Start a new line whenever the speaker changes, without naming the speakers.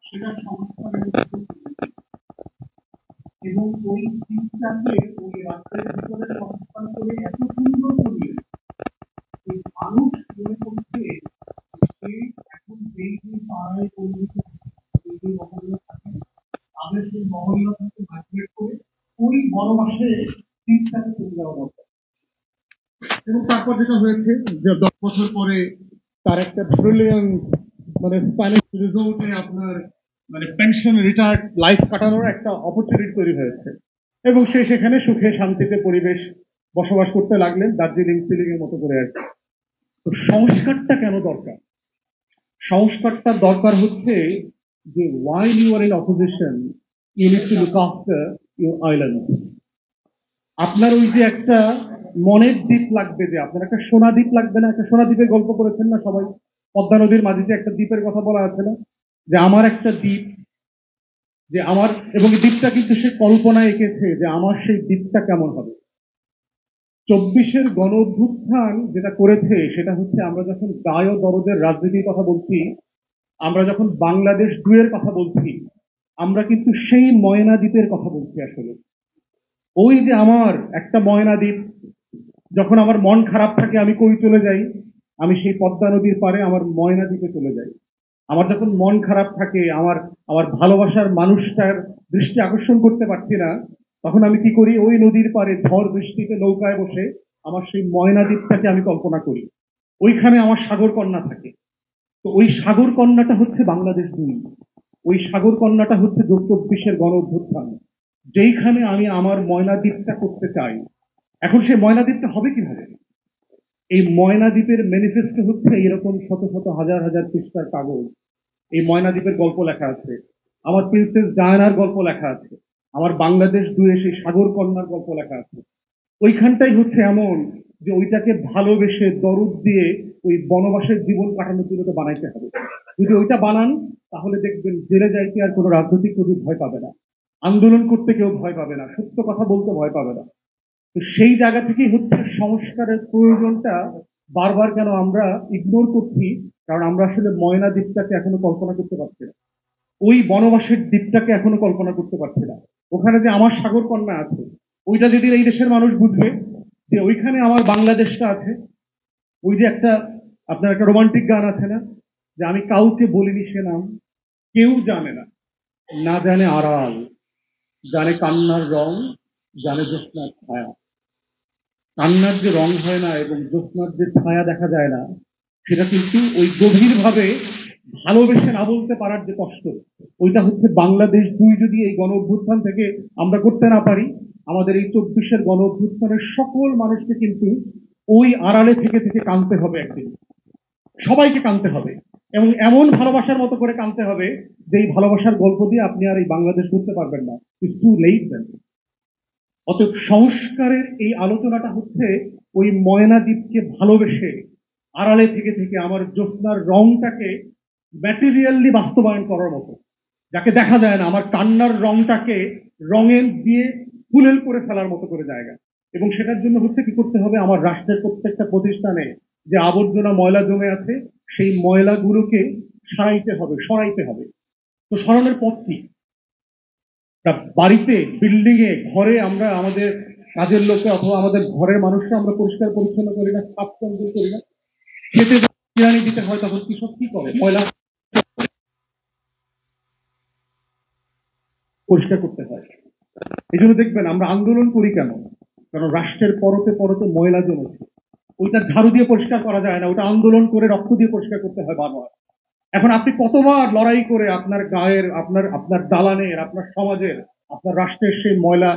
সেটা সংস্কারের এবং ওই দিকটাকে ওই রাষ্ট্রের ভিতরে সংস্কার করে এত সুন্দর করলে ওই মানুষ মনে করছে সে এখন যেই যে পাড়ায় পরিচিত যেই যে মহল্লা থাকে তাদের সেই মহল্লা থেকে মাইগ্রেট করে ওই বড় মাসে দিকটাকে চলে যাওয়া দরকার। এবং তারপর যেটা হয়েছে যে 10 বছর পরে তার একটা ব্রিলিয়ান্ট মানে স্প্যানিশ রিজোর্টে আপনার মানে পেনশন রিটায়ার্ড লাইফ কাটানোর একটা অপরচুনিটি তৈরি হয়েছে এবং সে সেখানে সুখে শান্তিতে পরিবেশ বসবাস করতে লাগলেন দার্জিলিং সিলিং এর মতো করে আর কি। তো সংস্কারটা কেন দরকার? সংস্কারটা দরকার হচ্ছে যে while you are in opposition you need to look after your island। আপনার ওই যে একটা মনের দ্বীপ লাগবে, যে আপনার একটা সোনা দ্বীপ লাগবে না? একটা সোনা দ্বীপের গল্প করেছেন না সবাই? পদ্মা নদীর মাঝে যে একটা দ্বীপের কথা বলা আছে না, যে আমার একটা দ্বীপ, যে আমার, এবং এই দ্বীপটা কিন্তু সে কল্পনায় এঁকেছে যে আমার সেই দ্বীপটা কেমন হবে। 24-এর গণ অভ্যুত্থান যেটা করেছে সেটা হচ্ছে আমরা যখন গায় দরদের রাজনীতির কথা বলছি, আমরা যখন বাংলাদেশ 2-এর কথা বলছি, আমরা কিন্তু সেই ময়না দ্বীপের কথা বলছি আসলে। ওই যে আমার একটা ময়না দ্বীপ, যখন আমার মন খারাপ থাকে আমি কই চলে যাই? আমি সেই পদ্মা নদীর পারে আমার ময়না দ্বীপে চলে যাই। আমার যখন মন খারাপ থাকে, আমার আমার ভালোবাসার মানুষটার দৃষ্টি আকর্ষণ করতে পারছি না, তখন আমি কি করি? ওই নদীর পারে ঝড় বৃষ্টিতে নৌকায় বসে আমার সেই ময়না দ্বীপটাকে আমি কল্পনা করি। ওইখানে আমার সাগর কন্যা থাকে। তো ওই সাগর কন্যাটা হচ্ছে বাংলাদেশ 2। ওই সাগর কন্যাটা হচ্ছে 24-এর গণ অভ্যুত্থান, যেইখানে আমি আমার ময়না দ্বীপটা করতে চাই। এখন সেই ময়না দ্বীপটা হবে কিভাবে? এই ময়না দ্বীপের ম্যানিফেস্টো হচ্ছে এরকম শত শত হাজার হাজার পৃষ্ঠার কাগজ। এই ময়না দ্বীপের গল্প লেখা আছে, আমার প্রিন্সেস ডায়ানার গল্প লেখা আছে, আমার বাংলাদেশ 2-এ সেই সাগর কন্যার গল্প লেখা আছে। ওইখানটাই হচ্ছে এমন যে ওইটাকে ভালোবেসে দরদ দিয়ে ওই বনবাসের জীবন কাটানোর জন্য বানাইতে হবে। যদি ওইটা বানান তাহলে দেখবেন জেলে যাইতে আর কোনো রাজনৈতিক প্রতি ভয় পাবে না, আন্দোলন করতে কেউ ভয় পাবে না, সত্য কথা বলতে ভয় পাবে না। তো সেই জায়গা থেকেই হচ্ছে সংস্কারের প্রয়োজনটা বারবার কেন আমরা ইগনোর করছি? কারণ আমরা আসলে ময়না দ্বীপটাকে এখনো কল্পনা করতে পারছি না, ওই বনবাসের দ্বীপটাকে এখনো কল্পনা করতে পারছি না। ওখানে যে আমার সাগর কন্যা আছে, ওইটা যদি এই দেশের মানুষ বুঝবে যে ওইখানে আমার বাংলাদেশটা আছে। ওই যে একটা আপনার একটা রোমান্টিক গান আছে না, যে আমি কাউকে বলিনি সে নাম, কেউ জানে না, না জানে আড়াল, জানে কান্নার রং, জানে জ্যোৎস্নার ছায়া। কান্নার যে রং হয় না এবং জ্যোৎস্নার যে ছায়া দেখা যায় না, সেটা কিন্তু ওই গভীরভাবে ভালোবেসে না বলতে পারার যে কষ্ট, ওইটা হচ্ছে বাংলাদেশ 2 যদি এই গণ অভ্যুত্থান থেকে আমরা করতে না পারি, আমাদের এই 24-এর গণ অভ্যুত্থানের সকল মানুষকে কিন্তু ওই আড়ালে থেকে থেকে কাঁদতে হবে একদিন। সবাইকে কাঁদতে হবে এবং এমন ভালোবাসার মতো করে কাঁদতে হবে যে এই ভালোবাসার গল্প দিয়ে আপনি আর এই বাংলাদেশ করতে পারবেন না। ইটস টু লেট দেন। অতএব সংস্কারের এই আলোচনাটা হচ্ছে ওই ময়না দ্বীপকে ভালোবেসে আড়ালে থেকে থেকে আমার জ্যোৎস্নার রংটাকে ম্যাটেরিয়ালি বাস্তবায়ন করার মতো, যাকে দেখা যায় না, আমার কান্নার রংটাকে রঙের দিয়ে ফুলেল করে ফেলার মতো করে জায়গা। এবং সেটার জন্য হচ্ছে কি করতে হবে? আমার রাষ্ট্রের প্রত্যেকটা প্রতিষ্ঠানে যে আবর্জনা ময়লা জমে আছে, সেই ময়লাগুলোকে সরাইতে হবে, সরাইতে হবে। তো সরানোর পথ কি? বাড়িতে, বিল্ডিং এ, ঘরে আমরা আমাদের কাজের লোকে অথবা আমাদের ঘরের মানুষরা আমরা পরিষ্কার পরিচ্ছন্ন করি না, সাফ চঞ্চল করি না? খেতে নিড়ানি দিতে হয় তখন কৃষক কি করে? ময়লা পরিষ্কার করতে হয়। এই জন্য দেখবেন আমরা আন্দোলন করি কেন? কারণ রাষ্ট্রের পরতে পরতে ময়লা জমেছে, ওইটা ঝাড়ু দিয়ে পরিষ্কার করা যায় না, ওটা আন্দোলন করে রক্ত দিয়ে পরিষ্কার করতে হয় বারবার। এখন আপনি কতবার লড়াই করে আপনার গায়ের, আপনার আপনার দালানের, আপনার সমাজের, আপনার রাষ্ট্রের সেই ময়লা